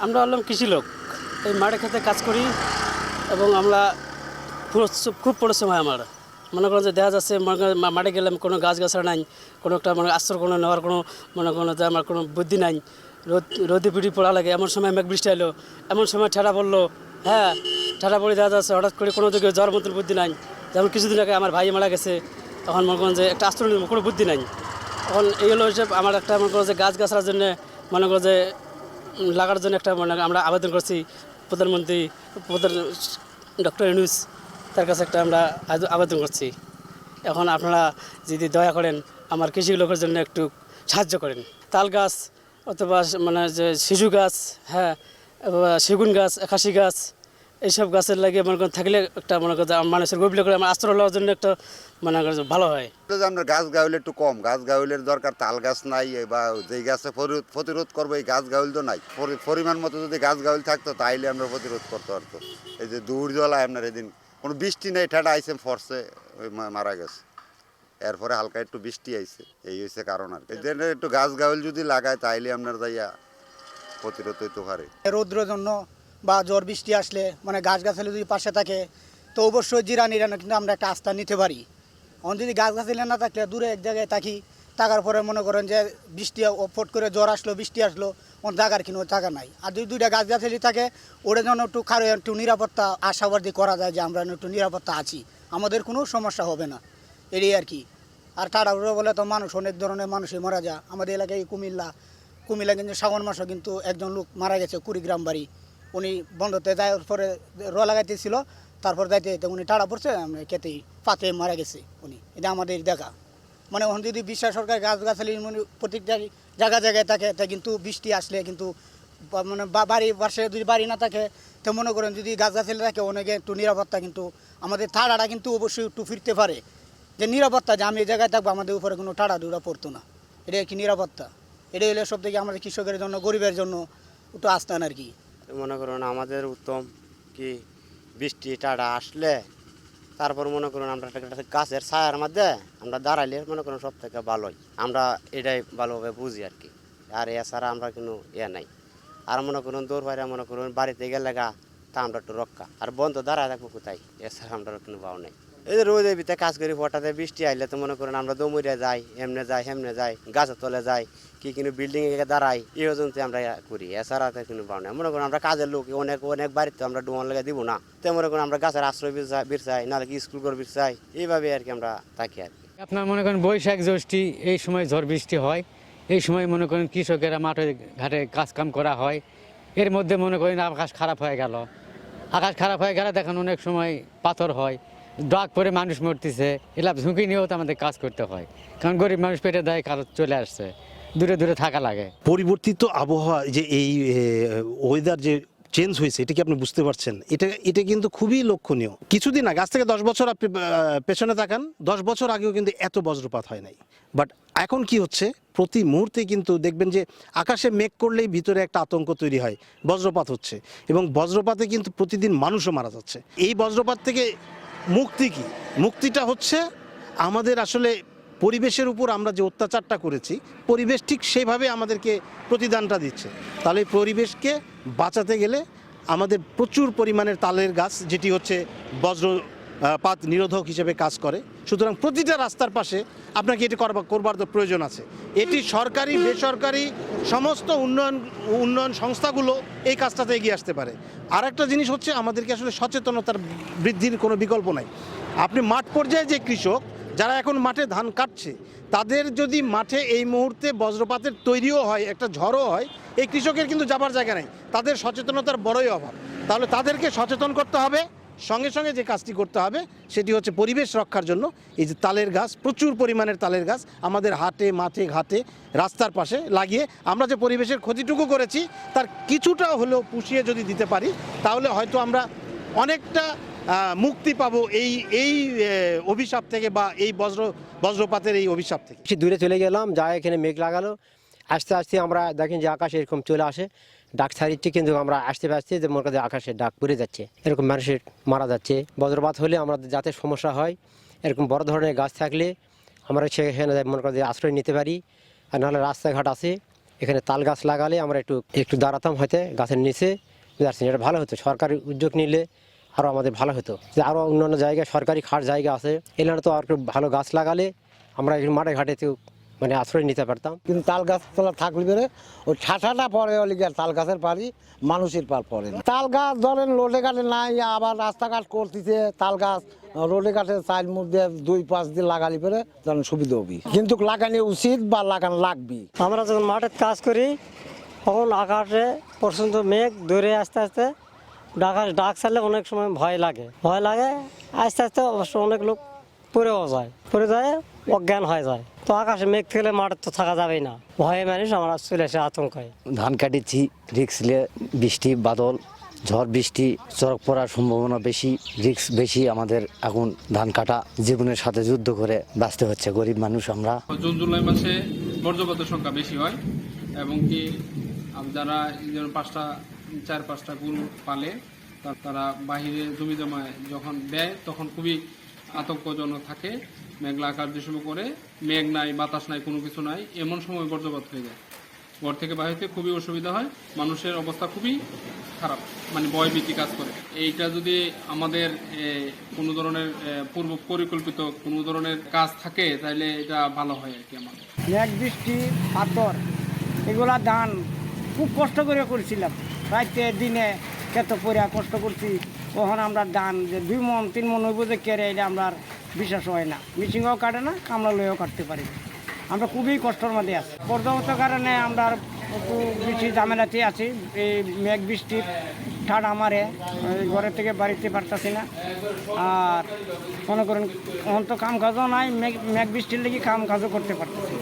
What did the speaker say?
আমরা হলাম কৃষি লোক, এই মাঠে খেতে কাজ করি এবং আমরা খুব পরিশ্রম হয় আমার। মনে করেন যে দেখা যাচ্ছে মাঠে গেলাম, কোনো গাছগাছড়া নাই, কোনো একটা মানে আশ্রয় কোনো নেওয়ার কোনো মনে করেন যে আমার কোনো বুদ্ধি নাই। রোদে পিটি পড়া লাগে, এমন সময় মেঘ বৃষ্টি এলো, এমন সময় ঠেড়া পড়লো। হ্যাঁ, ঠেড়া পড়ে দেখা যাচ্ছে হঠাৎ করে কোনো দিকে জ্বর মতন বুদ্ধি নাই। যেমন কিছুদিন আগে আমার ভাই মারা গেছে, তখন মনে করেন যে একটা আশ্রয় নেব, কোনো বুদ্ধি নাই। এখন এই হলো হিসেব আমার একটা মনে করেন যে গাছগাছড়ার জন্য মনে করেন যে লাগার জন্য একটা মানে আমরা আবেদন করছি প্রধানমন্ত্রী ডক্টর ইউনূস তার কাছে একটা আমরা আবেদন করছি। এখন আপনারা যদি দয়া করেন আমার কৃষি লোকের জন্য একটু সাহায্য করেন। তাল গাছ অথবা মানে যে শিশু গাছ, হ্যাঁ, সেগুন গাছ, আকাশি গাছ, এইসব গাছের লাগে মনে করেন থাকলে একটা মনে করেন মানুষের গভীর করে আমার আশ্রয় নেওয়ার জন্য একটা মনে করেন ভালো হয়। আমরা গাছ গাউল একটু কম, গাছ গাউলের দরকার। তাল গাছ নাই বা যেই গাছে প্রতিরোধ করবো এই গাছ গাউল তো নাই। পরিমাণ মতো যদি গাছ গাউল থাকতো তাইলে আমরা প্রতিরোধ করতে পারতো। এই যে দুর্জলায় আপনার এদিন কোনো বৃষ্টি নেই, ঠেটা আইসে ফরসে মারা গেছে, এরপরে হালকা একটু বৃষ্টি আইছে, এই হয়েছে কারণ। আর এই জন্য একটু গাছ গাউল যদি লাগায় তাইলে আপনার যাইয়া প্রতিরোধ হইতে পারে। রৌদ্রের জন্য বা ঝড় বৃষ্টি আসলে মানে গাছগাছালি যদি পাশে থাকে তো অবশ্যই জিরানিরানো কিন্তু আমরা একটা আস্থা নিতে পারি। এখন যদি গাছগাছালি না থাকলে দূরে এক জায়গায় থাকার পরে মনে করেন যে বৃষ্টি ফট করে জ্বর আসলো, বৃষ্টি আসলো, ওর জায়গার কিন্তু জায়গা নাই। আর যদি দুইটা গাছগাছালি থাকে ওটা যেন একটু একটু নিরাপত্তা আশাবাদী করা যায় যে আমরা একটু নিরাপত্তা আছি, আমাদের কোনো সমস্যা হবে না, এটাই আর কি। আর তাড়াহুড়ো বলে তো মানুষ অনেক ধরনের মানুষই মারা যায়। আমাদের এলাকায় কুমিল্লা কিন্তু শ্রাবণ মাসও কিন্তু একজন লোক মারা গেছে, কুড়িগ্রাম বাড়ি। উনি বন্ধতে যাওয়ার পরে লাগাইতেছিল, তারপর যাইতে উনি টাড়া পড়ছে, খেতেই পাতে মারা গেছে উনি। এটা আমাদের দেখা। মানে ওখানে যদি বিশ্বাস সরকার গাছগাছালি মানে প্রত্যেকটা জায়গায় থাকে তা কিন্তু বৃষ্টি আসলে কিন্তু মানে বাড়ি পাশে যদি বাড়ি না থাকে তো মনে করেন যদি গাছগাছালি থাকে অনেকে একটু নিরাপত্তা কিন্তু আমাদের টাড়াটা কিন্তু অবশ্যই একটু ফিরতে পারে, যে নিরাপত্তা যে আমি এই জায়গায় থাকবো আমাদের উপরে কোনো টাড়া ডুড়া পড়তো না, এটা কি নিরাপত্তা। এটাই হলে সব থেকে আমাদের কৃষকের জন্য, গরিবের জন্য একটু আস্থান আর কি। মনে করুন আমাদের উত্তম কি বৃষ্টি টাড়া আসলে তারপর মনে করুন আমরা একটা গাছের ছায়ার মধ্যে আমরা দাঁড়াইলে মনে করুন সব থেকে ভালোই, আমরা এটাই ভালোভাবে বুঝি আর কি। আর এছাড়া আমরা কোনো নাই। আর মনে করুন দৌড় বাইরে মনে করুন বাড়িতে গেলে তা আমরা একটু রক্ষা, আর বন্ধ দাঁড়ায় থাকবো কোথায়, এছাড়া আমরা কোনো ভাও নেই। এই যে রোদের ভিতরে কাজ করি, হঠাৎ বৃষ্টি আইলে তো মনে করেন আমরা দৌড়ে যাই, হেমনে যাই, গাছের তলে যাই, কি কিন্তু বিল্ডিং এ দাঁড়াই, এই পর্যন্ত আমরা করি, এছাড়া তো কোনো ভাও নেই। মনে করেন আমরা কাজের লোক, অনেক বাড়িতে আমরা ডুমান লেগে দিব না, তো মনে করেন আমরা গাছের আশ্রয় বিরচাই, নাহলে কি স্কুল করে বিরচাই, এইভাবে আর কি আমরা থাকি আর কি। আপনার মনে করেন বৈশাখ জ্যৈষ্ঠী এই সময় ঝড় বৃষ্টি হয়, এই সময় মনে করেন কৃষকেরা মাঠে ঘাটে কাজকাম করা হয়। এর মধ্যে মনে করেন আকাশ খারাপ হয়ে গেল, দেখেন অনেক সময় পাথর হয়, ডাক পরে মানুষ মরতেছে, এলাপ ঝুঁকি নিয়েও তো আমাদের কাজ করতে হয়, কারণ গরিব মানুষ পেটে দেয়, কারো চলে আসছে, দূরে থাকা লাগে। পরিবর্তিত আবহাওয়া যে এই ওয়েদার যে চেঞ্জ হয়েছে, এটা কি আপনি বুঝতে পারছেন? এটা কিন্তু খুবই লক্ষণীয়। কিছুদিন আগে, আজ থেকে 10 বছর আপনি পেছনে তাকান, 10 বছর আগেও কিন্তু এত বজ্রপাত হয় নাই। বাট এখন কি হচ্ছে, প্রতি মুহূর্তে কিন্তু দেখবেন যে আকাশে মেঘ করলেই ভিতরে একটা আতঙ্ক তৈরি হয়, বজ্রপাত হচ্ছে, এবং বজ্রপাতে কিন্তু প্রতিদিন মানুষও মারা যাচ্ছে। এই বজ্রপাত থেকে মুক্তি কি? মুক্তিটা হচ্ছে আমাদের আসলে পরিবেশের উপর আমরা যে অত্যাচারটা করেছি, পরিবেশ ঠিক সেভাবে আমাদেরকে প্রতিদানটা দিচ্ছে। তাহলে পরিবেশকে বাঁচাতে গেলে আমাদের প্রচুর পরিমাণের তালের গাছ, যেটি হচ্ছে বজ্রপাত নিরোধক হিসেবে কাজ করে, সুতরাং প্রতিটা রাস্তার পাশে আপনাকে এটি করবার তো প্রয়োজন আছে। এটি সরকারি বেসরকারি সমস্ত উন্নয়ন সংস্থাগুলো এই কাজটাতে এগিয়ে আসতে পারে। আর একটা জিনিস হচ্ছে আমাদেরকে আসলে সচেতনতার বৃদ্ধির কোনো বিকল্প নাই। আপনি মাঠ পর্যায়ে যে কৃষক যারা এখন মাঠে ধান কাটছে, তাদের যদি মাঠে এই মুহূর্তে বজ্রপাতের তৈরিও হয়, একটা ঝড়ও হয়, এই কৃষকের কিন্তু যাবার জায়গা নেই, তাদের সচেতনতার বড়ই অভাব। তাহলে তাদেরকে সচেতন করতে হবে, সঙ্গে সঙ্গে যে কাজটি করতে হবে সেটি হচ্ছে পরিবেশ রক্ষার জন্য এই যে তালের গাছ, প্রচুর পরিমাণের তালের গাছ আমাদের হাটে মাঠে ঘাটে রাস্তার পাশে লাগিয়ে আমরা যে পরিবেশের ক্ষতিটুকু করেছি তার কিছুটা হলেও পুষিয়ে যদি দিতে পারি, তাহলে হয়তো আমরা অনেকটা মুক্তি পাবো এই অভিশাপ থেকে, বা এই বজ্রপাতের এই অভিশাপ থেকে। দূরে চলে গেলাম, যা এখানে মেঘ লাগালো, আস্তে আস্তে আমরা দেখেন যে আকাশে এরকম চলে আসে, ডাক ছাড়িচ্ছে, কিন্তু আমরা আসতে যে মনে করি আকাশে ডাক পড়ে যাচ্ছে, এরকম মানুষের মারা যাচ্ছে। বজ্রপাত হলে আমাদের যাতে সমস্যা হয়, এরকম বড় ধরনের গাছ থাকলে আমরা সেখানে মনে করি আশ্রয় নিতে পারি, আর নাহলে রাস্তাঘাট আছে, এখানে তাল গাছ লাগালে আমরা একটু একটু দাঁড়াতাম হয়তো গাছের নিচে, বুঝতে পারছেন, এটা ভালো হতো। সরকারি উদ্যোগ নিলে আরও আমাদের ভালো হতো, যে আরও অন্যান্য জায়গায় সরকারি খাট জায়গা আছে, এখানে তো আর একটু ভালো গাছ লাগালে আমরা একটু মাঠে ঘাটেতেও মানে আশ্রয় নিতে পারতাম। কিন্তু তাল গাছ তোলা থাকলে পরে ওই ঠাঠাটা পরে হলে গিয়ে তাল গাছের পারি, মানুষের পার পরে না। তাল গাছ ধরেন রোডে ঘাটে নাই, আবার রাস্তাঘাট করতেছে, তাল গাছ রোডে ঘাটে 4 মুখ দিয়ে 2-5 দিন লাগালি পরে ধরেন সুবিধা হবি, কিন্তু লাগানো উচিত বা লাগানো লাগবি। আমরা যখন মাঠে কাজ করি তখন আকাশে পর্যন্ত মেঘ ধরে আস্তে আস্তে ডাক ছাড়লে অনেক সময় ভয় লাগে, আস্তে আস্তে অবশ্য অনেক লোক পড়ে যায় অজ্ঞান হয়ে যায়। তো আকাশে মেঘ থাকলে মাঠে তো থাকা যাবেই না, ভয়ে মানুষ আমরা চলে আসে আতঙ্কায়। ধান কাটেছি, রিক্স নিয়ে, বৃষ্টি বাদল ঝড় বৃষ্টি চড়ক পড়ার সম্ভাবনা বেশি, রিক্স বেশি। আমাদের এখন ধান কাটা জীবনের সাথে যুদ্ধ করে বাঁচতে হচ্ছে গরিব মানুষ আমরা। জুন জুলাই মাসে বর্জ্যপাতের সংখ্যা বেশি হয় এবং কি যারা 4-5টা গরু পালে তারা বাহিরে জমি জমায় যখন দেয় তখন খুবই আতঙ্কজনক থাকে। মেঘলা আকাশ যে সময় করে, মেঘ নাই, বাতাস নাই, কোনো কিছু নাই, এমন সময় বর্জ্যপাত হয়ে যায়। ঘর থেকে বাহিরতে খুবই অসুবিধা হয়, মানুষের অবস্থা খুবই খারাপ, মানে ভয়ভীতি কাজ করে। এইটা যদি আমাদের কোনো ধরনের পূর্ব পরিকল্পিত কোনো ধরনের কাজ থাকে তাহলে এটা ভালো হয় আর কি। আমাদের মেঘ বৃষ্টি পাথর এগুলা ধান খুব কষ্ট করে করেছিলাম, রাইতে দিনে কত পরিয়া কষ্ট করছি। তখন আমরা ধান যে 2 মণ 3 মণ হইব যে কেড়ে, এটা আমরা বিশ্বাস হয় না, মিশিংও কাটে না, কামলা লইও কাটতে পারি না। আমরা খুবই কষ্টের মধ্যে আছি। পর্যাপ্ত কারণে আমরা একটু বেশি ঝামেলাতে আছি। এই মেঘ বৃষ্টির ঠাড়া মারে ঘরের থেকে বাড়িতে পারতাছি না। আর মনে করেন এখন তো কাম কাজও নাই, মেঘ বৃষ্টির লেগে কাম কাজও করতে পারতেছি না।